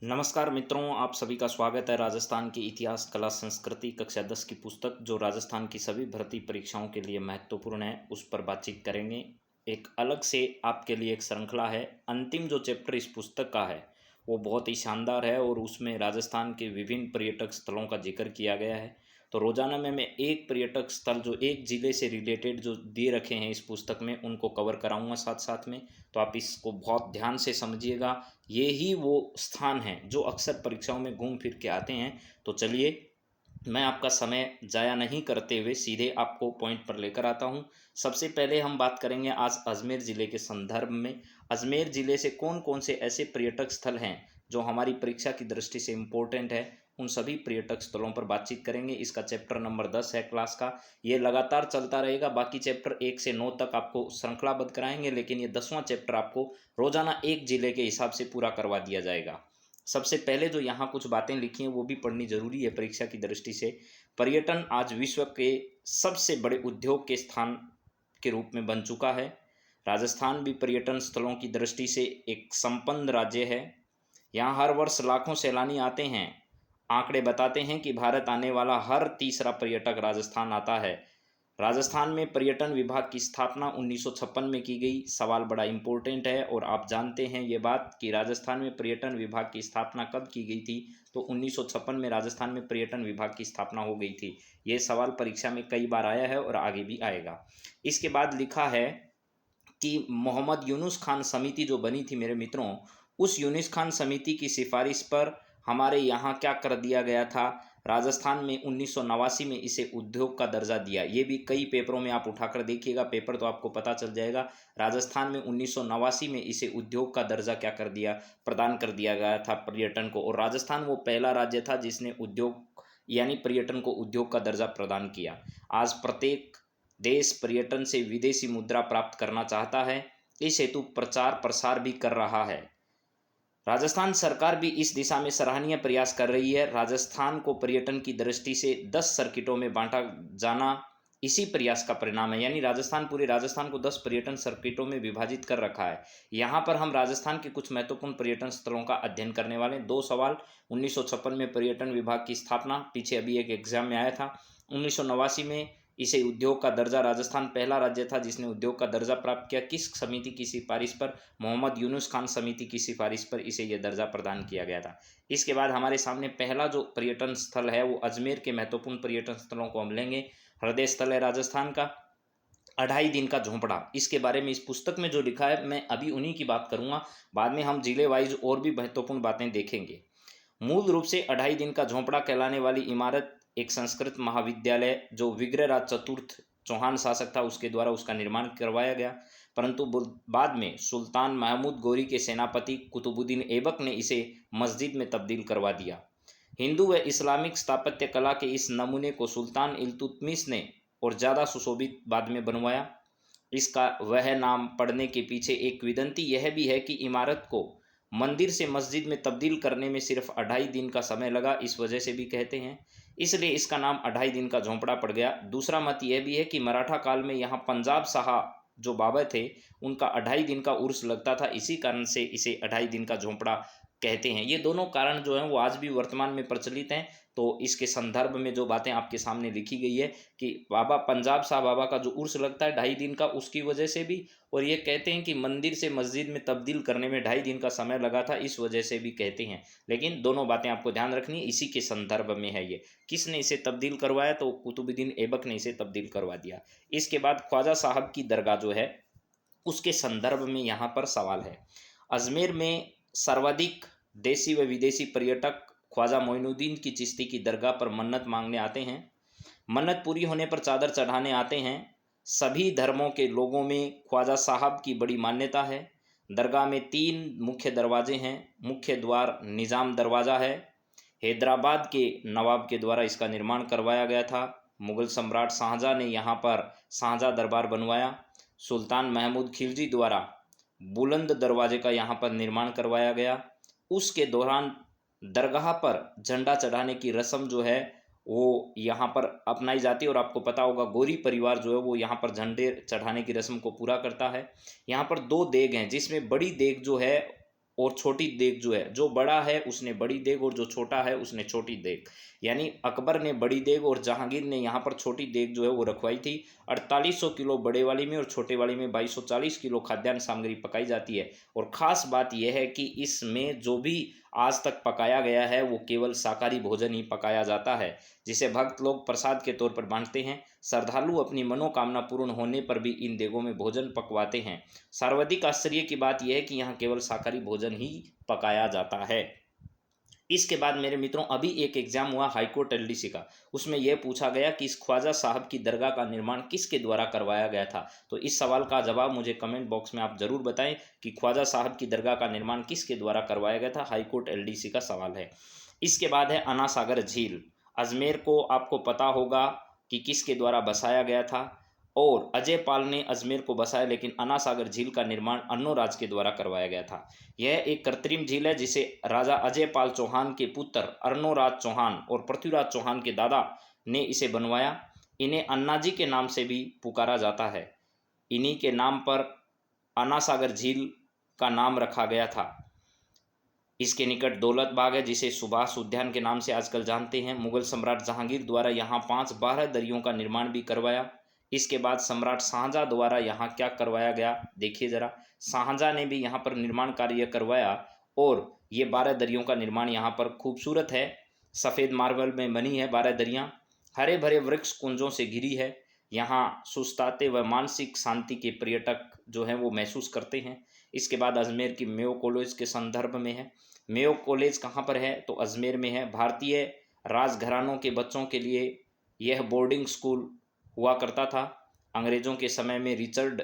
नमस्कार मित्रों, आप सभी का स्वागत है। राजस्थान के इतिहास, कला, संस्कृति कक्षा 10 की पुस्तक जो राजस्थान की सभी भर्ती परीक्षाओं के लिए महत्वपूर्ण है, उस पर बातचीत करेंगे। एक अलग से आपके लिए एक श्रृंखला है। अंतिम जो चैप्टर इस पुस्तक का है वो बहुत ही शानदार है और उसमें राजस्थान के विभिन्न पर्यटक स्थलों का जिक्र किया गया है। तो रोजाना में मैं एक पर्यटक स्थल जो एक ज़िले से रिलेटेड जो दे रखे हैं इस पुस्तक में, उनको कवर कराऊंगा साथ साथ में। तो आप इसको बहुत ध्यान से समझिएगा। ये ही वो स्थान हैं जो अक्सर परीक्षाओं में घूम फिर के आते हैं। तो चलिए, मैं आपका समय जाया नहीं करते हुए सीधे आपको पॉइंट पर लेकर आता हूँ। सबसे पहले हम बात करेंगे आज अजमेर ज़िले के संदर्भ में। अजमेर ज़िले से कौन कौन से ऐसे पर्यटक स्थल हैं जो हमारी परीक्षा की दृष्टि से इम्पोर्टेंट है, उन सभी पर्यटक स्थलों पर बातचीत करेंगे। इसका चैप्टर नंबर 10 है क्लास का। ये लगातार चलता रहेगा। बाकी चैप्टर 1 से 9 तक आपको श्रृंखलाबद्ध कराएंगे, लेकिन ये 10वां चैप्टर आपको रोजाना एक जिले के हिसाब से पूरा करवा दिया जाएगा। सबसे पहले जो यहाँ कुछ बातें लिखी हैं वो भी पढ़नी जरूरी है परीक्षा की दृष्टि से। पर्यटन आज विश्व के सबसे बड़े उद्योग के स्थान के रूप में बन चुका है। राजस्थान भी पर्यटन स्थलों की दृष्टि से एक संपन्न राज्य है। यहाँ हर वर्ष लाखों सैलानी आते हैं। आंकड़े बताते हैं कि भारत आने वाला हर तीसरा पर्यटक राजस्थान आता है। राजस्थान में पर्यटन विभाग की स्थापना 1956 में की गई। सवाल बड़ा इम्पोर्टेंट है और आप जानते हैं ये बात कि राजस्थान में पर्यटन विभाग की स्थापना कब की गई थी। तो 1956 में राजस्थान में पर्यटन विभाग की स्थापना हो गई थी। ये सवाल परीक्षा में कई बार आया है और आगे भी आएगा। इसके बाद लिखा है कि मोहम्मद यूनुस खान समिति जो बनी थी मेरे मित्रों, उस यूनुस खान समिति की सिफारिश पर हमारे यहाँ क्या कर दिया गया था, राजस्थान में 1989 में इसे उद्योग का दर्जा दिया। ये भी कई पेपरों में आप उठाकर देखिएगा, पेपर तो आपको पता चल जाएगा। राजस्थान में 1989 में इसे उद्योग का दर्जा क्या कर दिया, प्रदान कर दिया गया था पर्यटन को। और राजस्थान वो पहला राज्य था जिसने उद्योग यानी पर्यटन को उद्योग का दर्जा प्रदान किया। आज प्रत्येक देश पर्यटन से विदेशी मुद्रा प्राप्त करना चाहता है। इस हेतु प्रचार प्रसार भी कर रहा है। राजस्थान सरकार भी इस दिशा में सराहनीय प्रयास कर रही है। राजस्थान को पर्यटन की दृष्टि से 10 सर्किटों में बांटा जाना इसी प्रयास का परिणाम है। यानी पूरे राजस्थान को 10 पर्यटन सर्किटों में विभाजित कर रखा है। यहाँ पर हम राजस्थान के कुछ महत्वपूर्ण पर्यटन स्थलों का अध्ययन करने वाले हैं। 2 सवाल, 1956 में पर्यटन विभाग की स्थापना, पीछे अभी एक एग्जाम में आया था। 1989 में इसे उद्योग का दर्जा, राजस्थान पहला राज्य था जिसने उद्योग का दर्जा प्राप्त किया। किस समिति की सिफारिश पर? मोहम्मद यूनुस खान समिति की सिफारिश पर इसे यह दर्जा प्रदान किया गया था। इसके बाद हमारे सामने पहला जो पर्यटन स्थल है वो अजमेर के महत्वपूर्ण पर्यटन स्थलों को हम लेंगे। हृदय स्थल है राजस्थान का 2.5 दिन का झोंपड़ा। इसके बारे में इस पुस्तक में जो लिखा है मैं अभी उन्हीं की बात करूंगा। बाद में हम जिले वाइज और भी महत्वपूर्ण बातें देखेंगे। मूल रूप से 2.5 दिन का झोंपड़ा कहलाने वाली इमारत एक संस्कृत महाविद्यालय जो विग्रहराज चतुर्थ चौहान शासक था उसके द्वारा उसका निर्माण करवाया गया, परंतु बाद में सुल्तान महमूद गोरी के सेनापति कुतुबुद्दीन ऐबक ने इसे मस्जिद में तब्दील करवा दिया। हिंदू व इस्लामिक स्थापत्य कला के इस नमूने को सुल्तान इल्तुतमिश ने और ज़्यादा सुशोभित बाद में बनवाया। इसका वह नाम पड़ने के पीछे एक किंवदंती यह भी है कि इमारत को मंदिर से मस्जिद में तब्दील करने में सिर्फ 2.5 दिन का समय लगा, इस वजह से भी कहते हैं, इसलिए इसका नाम 2.5 दिन का झोंपड़ा पड़ गया। दूसरा मत यह भी है कि मराठा काल में यहाँ पंजाब शाह जो बाबा थे उनका 2.5 दिन का उर्स लगता था, इसी कारण से इसे 2.5 दिन का झोंपड़ा कहते हैं। ये दोनों कारण जो हैं वो आज भी वर्तमान में प्रचलित हैं। तो इसके संदर्भ में जो बातें आपके सामने लिखी गई है कि बाबा पंजाब शाह बाबा का जो उर्स लगता है 2.5 दिन का, उसकी वजह से भी, और ये कहते हैं कि मंदिर से मस्जिद में तब्दील करने में 2.5 दिन का समय लगा था, इस वजह से भी कहते हैं। लेकिन दोनों बातें आपको ध्यान रखनी है, इसी के संदर्भ में है ये। किसने इसे तब्दील करवाया? तो कुतुबुद्दीन ऐबक ने इसे तब्दील करवा दिया। इसके बाद ख्वाजा साहब की दरगाह जो है उसके संदर्भ में यहाँ पर सवाल है। अजमेर में सर्वाधिक देशी व विदेशी पर्यटक ख्वाजा मोइनुद्दीन की चिश्ती की दरगाह पर मन्नत मांगने आते हैं। मन्नत पूरी होने पर चादर चढ़ाने आते हैं। सभी धर्मों के लोगों में ख्वाजा साहब की बड़ी मान्यता है। दरगाह में 3 मुख्य दरवाजे हैं। मुख्य द्वार निज़ाम दरवाज़ा है। हैदराबाद के नवाब के द्वारा इसका निर्माण करवाया गया था। मुग़ल सम्राट शाहजहाँ ने यहाँ पर शाहजहाँ दरबार बनवाया। सुल्तान महमूद खिलजी द्वारा बुलंद दरवाजे का यहाँ पर निर्माण करवाया गया। उसके दौरान दरगाह पर झंडा चढ़ाने की रस्म जो है वो यहाँ पर अपनाई जाती है, और आपको पता होगा गोरी परिवार जो है वो यहाँ पर झंडे चढ़ाने की रस्म को पूरा करता है। यहाँ पर 2 देग हैं जिसमें बड़ी देग जो है और छोटी देग जो है, जो बड़ा है उसने बड़ी देग और जो छोटा है उसने छोटी देग। यानी अकबर ने बड़ी देग और जहांगीर ने यहाँ पर छोटी देग जो है वो रखवाई थी। 4800 किलो बड़े वाली में और छोटे वाली में 2240 किलो खाद्यान्न सामग्री पकाई जाती है। और ख़ास बात यह है कि इसमें जो भी आज तक पकाया गया है वो केवल शाकाहारी भोजन ही पकाया जाता है, जिसे भक्त लोग प्रसाद के तौर पर बांटते हैं। श्रद्धालु अपनी मनोकामना पूर्ण होने पर भी इन देगों में भोजन पकवाते हैं। सर्वाधिक आश्चर्य की बात यह है कि यहाँ केवल शाकाहारी भोजन ही पकाया जाता है। इसके बाद मेरे मित्रों अभी एक एग्जाम हुआ हाईकोर्ट एलडीसी का, उसमें यह पूछा गया कि इस ख्वाजा साहब की दरगाह का निर्माण किसके द्वारा करवाया गया था। तो इस सवाल का जवाब मुझे कमेंट बॉक्स में आप जरूर बताएं कि ख्वाजा साहब की दरगाह का निर्माण किसके द्वारा करवाया गया था। हाईकोर्ट एलडीसी का सवाल है। इसके बाद है अन्ना सागर झील। अजमेर को आपको पता होगा कि किसके द्वारा बसाया गया था, और अजय पाल ने अजमेर को बसाया, लेकिन अन्ना सागर झील का निर्माण अन्नोराज के द्वारा करवाया गया था। यह एक कृत्रिम झील है जिसे राजा अजय पाल चौहान के पुत्र अर्नोराज चौहान और पृथ्वीराज चौहान के दादा ने इसे बनवाया। इन्हें अन्ना जी के नाम से भी पुकारा जाता है। इन्हीं के नाम पर अन्ना सागर झील का नाम रखा गया था। इसके निकट दौलत बाग है जिसे सुभाष उद्यान के नाम से आजकल जानते हैं। मुगल सम्राट जहांगीर द्वारा यहाँ 5 दरियों का निर्माण भी करवाया। इसके बाद सम्राट शाहजहाँ द्वारा यहाँ क्या करवाया गया देखिए जरा। शाहजहाँ ने भी यहाँ पर निर्माण कार्य करवाया और ये 12 दरियों का निर्माण यहाँ पर खूबसूरत है। सफ़ेद मार्बल में बनी है 12 दरियाँ, हरे भरे वृक्ष कुंजों से घिरी है। यहाँ सुस्ताते व मानसिक शांति के पर्यटक जो हैं वो महसूस करते हैं। इसके बाद अजमेर की मेयो कॉलेज के संदर्भ में है। मेयो कॉलेज कहाँ पर है तो अजमेर में है। भारतीय राजघरानों के बच्चों के लिए यह बोर्डिंग स्कूल हुआ करता था। अंग्रेज़ों के समय में रिचर्ड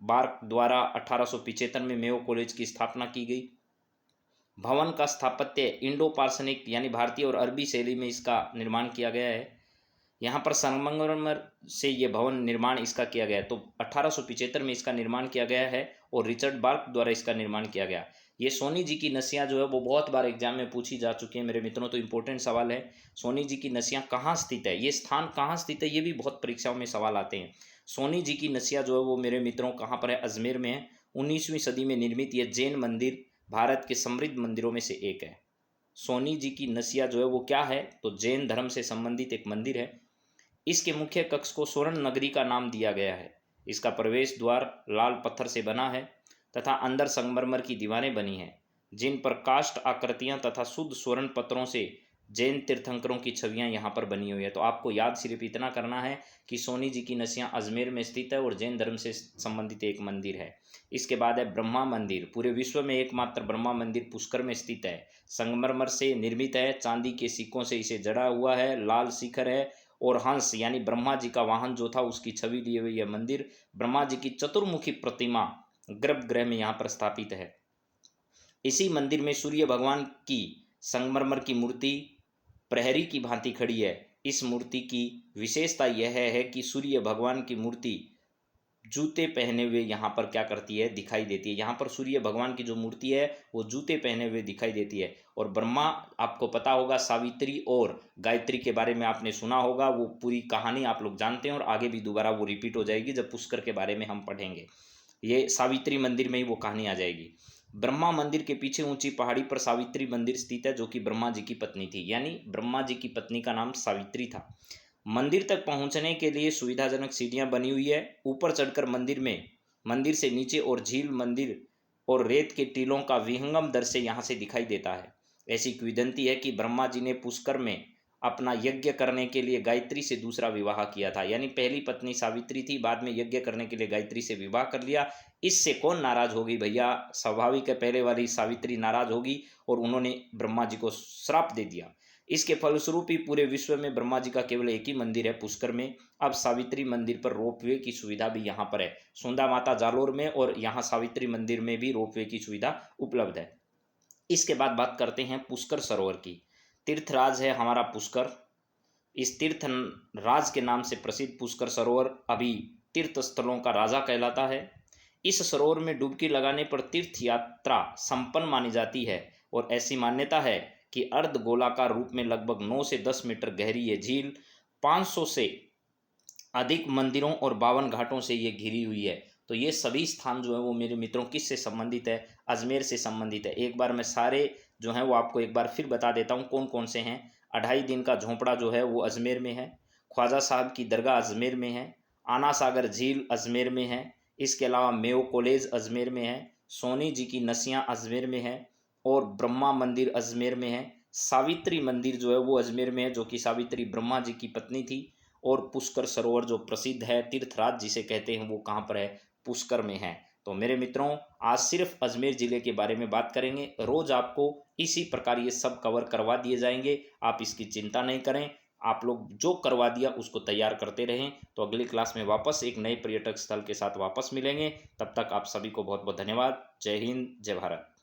बार्क द्वारा 1875 में मेयो कॉलेज की स्थापना की गई। भवन का स्थापत्य इंडो पार्सनिक यानी भारतीय और अरबी शैली में इसका निर्माण किया गया है। यहाँ पर संगमरमर से ये भवन निर्माण इसका किया गया है। तो 1875 में इसका निर्माण किया गया है और रिचर्ड बार्क द्वारा इसका निर्माण किया गया। ये सोनी जी की नसियाँ जो है वो बहुत बार एग्जाम में पूछी जा चुकी है मेरे मित्रों, तो इम्पोर्टेंट सवाल है। सोनी जी की नसियाँ कहाँ स्थित है, ये स्थान कहाँ स्थित है, ये भी बहुत परीक्षाओं में सवाल आते हैं। सोनी जी की नसियाँ जो है वो मेरे मित्रों कहाँ पर है, अजमेर में है। 19वीं सदी में निर्मित यह जैन मंदिर भारत के समृद्ध मंदिरों में से एक है। सोनी जी की नसिया जो है वो क्या है तो जैन धर्म से संबंधित एक मंदिर है। इसके मुख्य कक्ष को स्वर्ण नगरी का नाम दिया गया है। इसका प्रवेश द्वार लाल पत्थर से बना है तथा अंदर संगमरमर की दीवारें बनी हैं, जिन पर काष्ठ आकृतियां तथा शुद्ध स्वर्ण पत्रों से जैन तीर्थंकरों की छवियां यहाँ पर बनी हुई है। तो आपको याद सिर्फ इतना करना है कि सोनी जी की नसियां अजमेर में स्थित है और जैन धर्म से संबंधित एक मंदिर है। इसके बाद है ब्रह्मा मंदिर। पूरे विश्व में एकमात्र ब्रह्मा मंदिर पुष्कर में स्थित है। संगमरमर से निर्मित है, चांदी के सिक्कों से इसे जड़ा हुआ है, लाल शिखर है और हंस यानी ब्रह्मा जी का वाहन जो था उसकी छवि लिए हुई यह मंदिर ब्रह्मा जी की चतुर्मुखी प्रतिमा गर्भगृह में यहाँ पर स्थापित है। इसी मंदिर में सूर्य भगवान की संगमरमर की मूर्ति प्रहरी की भांति खड़ी है। इस मूर्ति की विशेषता यह है कि सूर्य भगवान की मूर्ति जूते पहने हुए यहाँ पर क्या करती है दिखाई देती है। यहाँ पर सूर्य भगवान की जो मूर्ति है वो जूते पहने हुए दिखाई देती है। और ब्रह्मा आपको पता होगा, सावित्री और गायत्री के बारे में आपने सुना होगा, वो पूरी कहानी आप लोग जानते हैं और आगे भी दोबारा वो रिपीट हो जाएगी जब पुष्कर के बारे में हम पढ़ेंगे। ये सावित्री मंदिर में ही वो कहानी आ जाएगी। ब्रह्मा मंदिर के पीछे ऊंची पहाड़ी पर सावित्री मंदिर स्थित है जो कि ब्रह्मा जी की पत्नी थी, यानी ब्रह्मा जी की पत्नी का नाम सावित्री था। मंदिर तक पहुंचने के लिए सुविधाजनक सीढ़ियां बनी हुई है। ऊपर चढ़कर मंदिर से नीचे और झील मंदिर और रेत के टीलों का विहंगम दृश्य यहाँ से दिखाई देता है। ऐसी किंवदंती है कि ब्रह्मा जी ने पुष्कर में अपना यज्ञ करने के लिए गायत्री से दूसरा विवाह किया था। यानी पहली पत्नी सावित्री थी, बाद में यज्ञ करने के लिए गायत्री से विवाह कर लिया। इससे कौन नाराज होगी भैया, स्वाभाविक है पहले वाली सावित्री नाराज होगी और उन्होंने ब्रह्मा जी को श्राप दे दिया। इसके फलस्वरूप ही पूरे विश्व में ब्रह्मा जी का केवल एक ही मंदिर है पुष्कर में। अब सावित्री मंदिर पर रोपवे की सुविधा भी यहाँ पर है, सुंदा माता जालोर में, और यहाँ सावित्री मंदिर में भी रोपवे की सुविधा उपलब्ध है। इसके बाद बात करते हैं पुष्कर सरोवर की। तीर्थराज है हमारा पुष्कर। इस तीर्थ राज के नाम से प्रसिद्ध पुष्कर सरोवर अभी तीर्थ स्थलों का राजा कहलाता है। इस सरोवर में डुबकी लगाने पर तीर्थ यात्रा संपन्न मानी जाती है और ऐसी मान्यता है कि अर्ध गोलाकार रूप में लगभग 9 से 10 मीटर गहरी ये झील 500 से अधिक मंदिरों और 52 घाटों से ये घिरी हुई है। तो ये सभी स्थान जो है वो मेरे मित्रों किससे संबंधित है, अजमेर से संबंधित है। एक बार मैं सारे जो हैं वो आपको एक बार फिर बता देता हूँ कौन कौन से हैं। 2.5 दिन का झोंपड़ा जो है वो अजमेर में है, ख्वाजा साहब की दरगाह अजमेर में है, आना सागर झील अजमेर में है, इसके अलावा मेयो कॉलेज अजमेर में है, सोनी जी की नसियाँ अजमेर में है, और ब्रह्मा मंदिर अजमेर में है, सावित्री मंदिर जो है वो अजमेर में है, जो कि सावित्री ब्रह्मा जी की पत्नी थी, और पुष्कर सरोवर जो प्रसिद्ध है, तीर्थराज जिसे कहते हैं, वो कहाँ पर है, पुष्कर में है। तो मेरे मित्रों, आज सिर्फ अजमेर ज़िले के बारे में बात करेंगे। रोज़ आपको इसी प्रकार ये सब कवर करवा दिए जाएंगे, आप इसकी चिंता नहीं करें। आप लोग जो करवा दिया उसको तैयार करते रहें। तो अगली क्लास में वापस एक नए पर्यटक स्थल के साथ वापस मिलेंगे। तब तक आप सभी को बहुत बहुत धन्यवाद। जय हिंद, जय भारत।